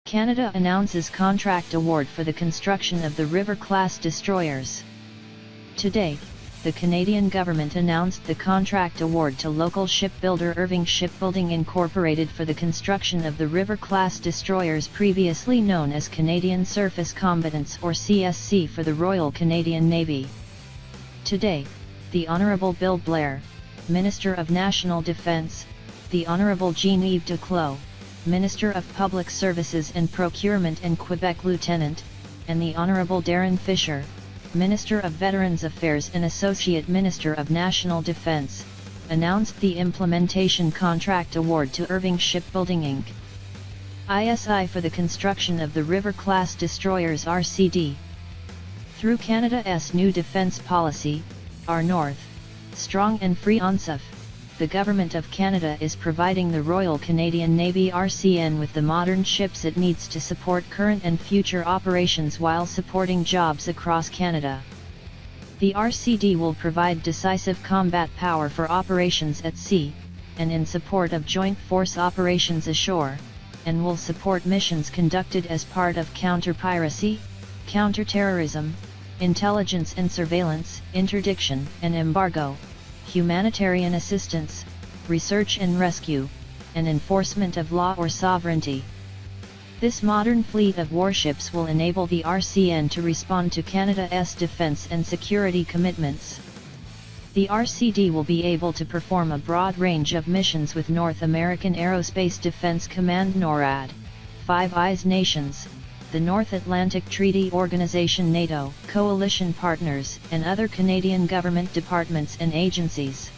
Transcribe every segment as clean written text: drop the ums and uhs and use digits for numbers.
Canada announces contract award for the construction of the River-class destroyers. Today, the Canadian government announced the contract award to local shipbuilder Irving Shipbuilding Inc. for the construction of the River-class destroyers, previously known as Canadian Surface Combatants or CSC, for the Royal Canadian Navy. Today, the Honourable Bill Blair, Minister of National Defence, the Honourable Jean-Yves Duclos, Minister of Public Services and Procurement and Quebec Lieutenant, and the Honourable Darren Fisher, Minister of Veterans Affairs and Associate Minister of National Defence, announced the implementation contract award to Irving Shipbuilding Inc. ISI for the construction of the River-class destroyers RCD. Through Canada's new defence policy, Our North, Strong and Free ONSUF, the Government of Canada is providing the Royal Canadian Navy RCN with the modern ships it needs to support current and future operations while supporting jobs across Canada. The RCD will provide decisive combat power for operations at sea, and in support of joint force operations ashore, and will support missions conducted as part of counter-piracy, counter-terrorism, intelligence and surveillance, interdiction and embargo, humanitarian assistance, research and rescue, and enforcement of law or sovereignty. This modern fleet of warships will enable the RCN to respond to Canada's defence and security commitments. The RCD will be able to perform a broad range of missions with North American Aerospace Defense Command NORAD, Five Eyes nations, the North Atlantic Treaty Organization NATO, coalition partners, and other Canadian government departments and agencies.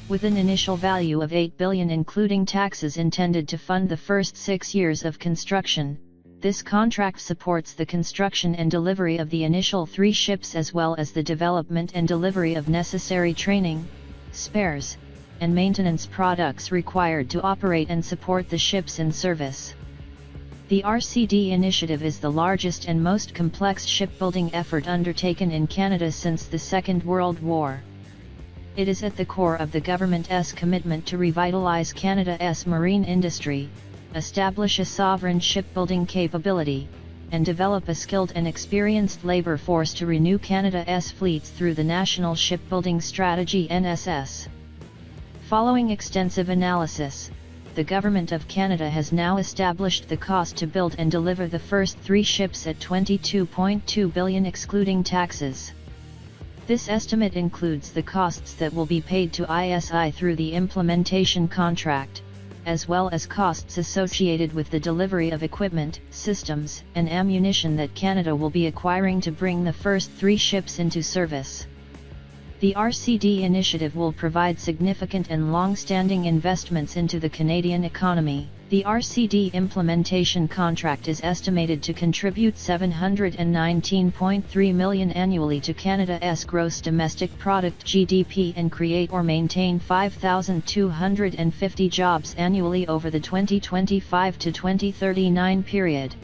With an initial value of $8 billion including taxes intended to fund the first 6 years of construction, this contract supports the construction and delivery of the initial 3 ships as well as the development and delivery of necessary training, spares, and maintenance products required to operate and support the ships in service. The RCD initiative is the largest and most complex shipbuilding effort undertaken in Canada since the Second World War. It is at the core of the government's commitment to revitalise Canada's marine industry, establish a sovereign shipbuilding capability, and develop a skilled and experienced labour force to renew Canada's fleets through the National Shipbuilding Strategy (NSS). Following extensive analysis, the Government of Canada has now established the cost to build and deliver the first 3 ships at $22.2 billion excluding taxes. This estimate includes the costs that will be paid to ISI through the implementation contract, as well as costs associated with the delivery of equipment, systems, and ammunition that Canada will be acquiring to bring the first 3 ships into service. The RCD initiative will provide significant and long-standing investments into the Canadian economy. The RCD implementation contract is estimated to contribute $719.3 million annually to Canada's gross domestic product (GDP) and create or maintain 5,250 jobs annually over the 2025 to 2039 period.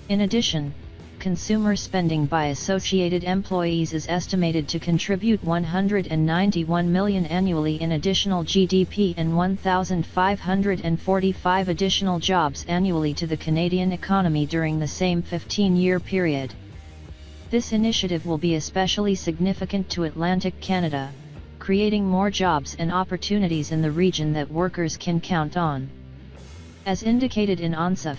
In addition, consumer spending by associated employees is estimated to contribute $191 million annually in additional GDP and 1,545 additional jobs annually to the Canadian economy during the same 15-year period. This initiative will be especially significant to Atlantic Canada, creating more jobs and opportunities in the region that workers can count on. As indicated in ONSUF,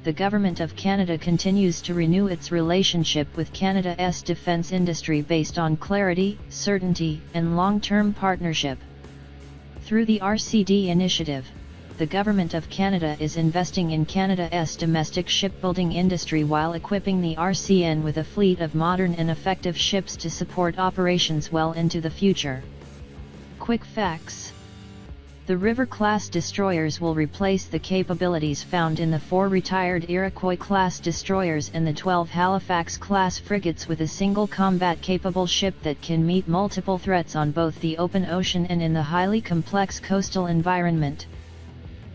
the Government of Canada continues to renew its relationship with Canada's defence industry based on clarity, certainty, and long-term partnership. Through the RCD initiative, the Government of Canada is investing in Canada's domestic shipbuilding industry while equipping the RCN with a fleet of modern and effective ships to support operations well into the future. Quick facts. The River-class destroyers will replace the capabilities found in the 4 retired Iroquois-class destroyers and the 12 Halifax-class frigates with a single combat-capable ship that can meet multiple threats on both the open ocean and in the highly complex coastal environment.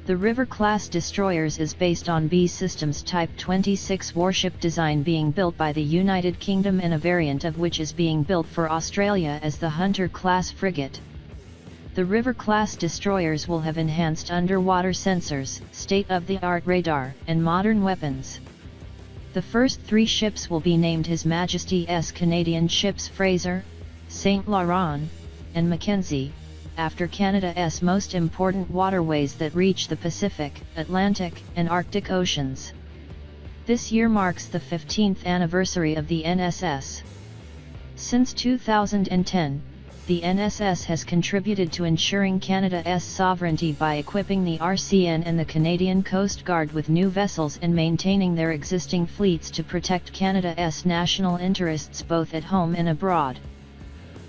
The River-class destroyers is based on B Systems Type 26 warship design being built by the United Kingdom and a variant of which is being built for Australia as the Hunter-class frigate. The River-class destroyers will have enhanced underwater sensors, state-of-the-art radar, and modern weapons. The first 3 ships will be named His Majesty's Canadian ships Fraser, St. Laurent, and Mackenzie, after Canada's most important waterways that reach the Pacific, Atlantic, and Arctic Oceans. This year marks the 15th anniversary of the NSS. Since 2010, the NSS has contributed to ensuring Canada's sovereignty by equipping the RCN and the Canadian Coast Guard with new vessels and maintaining their existing fleets to protect Canada's national interests both at home and abroad.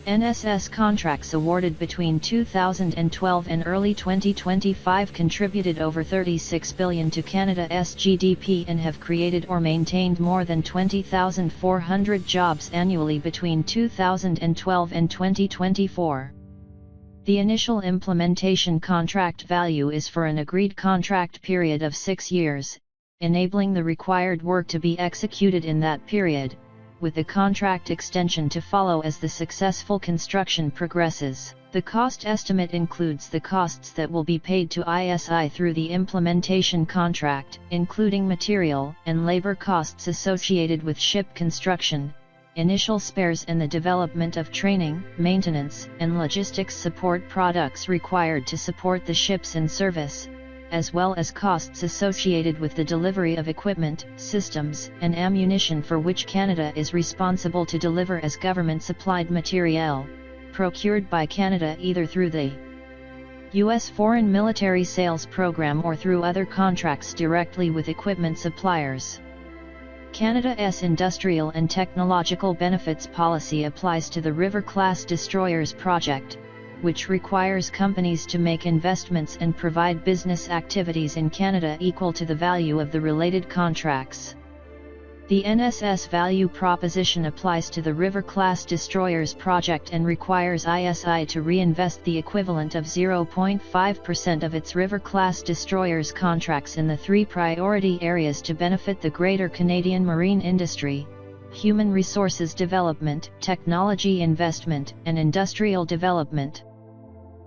NSS contracts awarded between 2012 and early 2025 contributed over $36 billion to Canada's GDP and have created or maintained more than 20,400 jobs annually between 2012 and 2024. The initial implementation contract value is for an agreed contract period of 6 years, enabling the required work to be executed in that period, with the contract extension to follow as the successful construction progresses. The cost estimate includes the costs that will be paid to ISI through the implementation contract, including material and labor costs associated with ship construction, initial spares and the development of training, maintenance, and logistics support products required to support the ships in service, as well as costs associated with the delivery of equipment, systems, and ammunition for which Canada is responsible to deliver as government-supplied materiel, procured by Canada either through the U.S. Foreign Military Sales Program or through other contracts directly with equipment suppliers. Canada's Industrial and Technological Benefits Policy applies to the River-class destroyers project, which requires companies to make investments and provide business activities in Canada equal to the value of the related contracts. The NSS value proposition applies to the River-class destroyers project and requires ISI to reinvest the equivalent of 0.5% of its River-class destroyers contracts in the 3 priority areas to benefit the greater Canadian marine industry: human resources development, technology investment, and industrial development.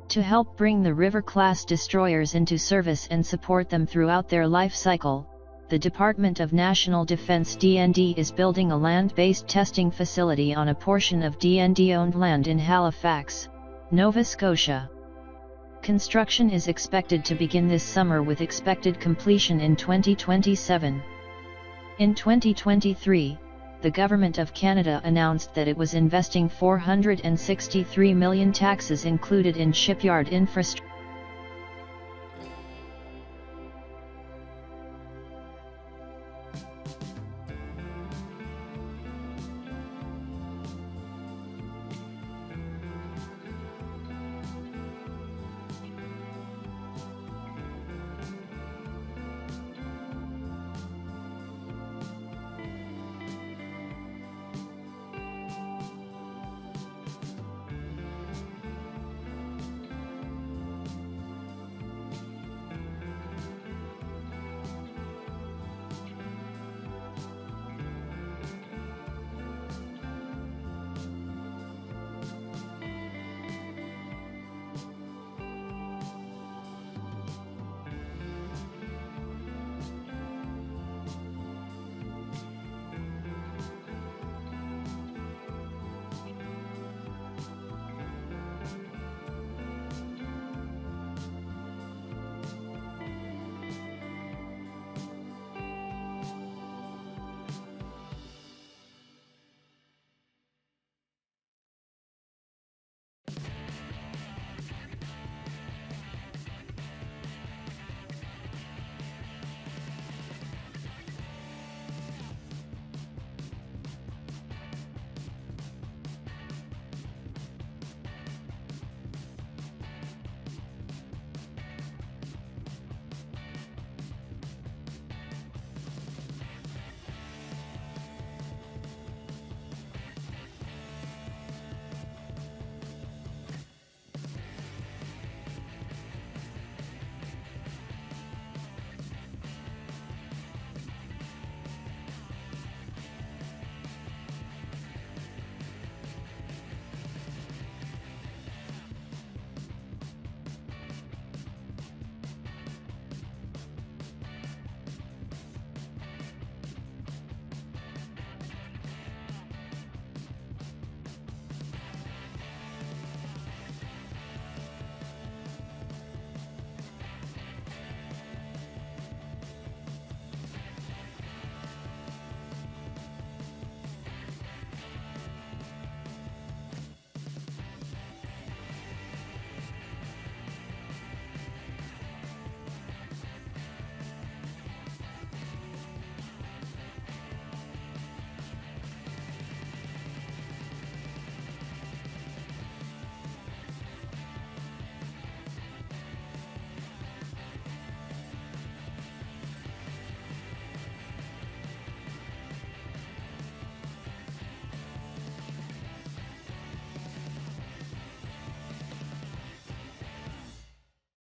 To help bring the River-class destroyers into service and support them throughout their life cycle, the Department of National Defence (DND) is building a land-based testing facility on a portion of DND-owned land in Halifax, Nova Scotia. Construction is expected to begin this summer with expected completion in 2027. In 2023, the Government of Canada announced that it was investing $463 million, taxes included in shipyard infrastructure.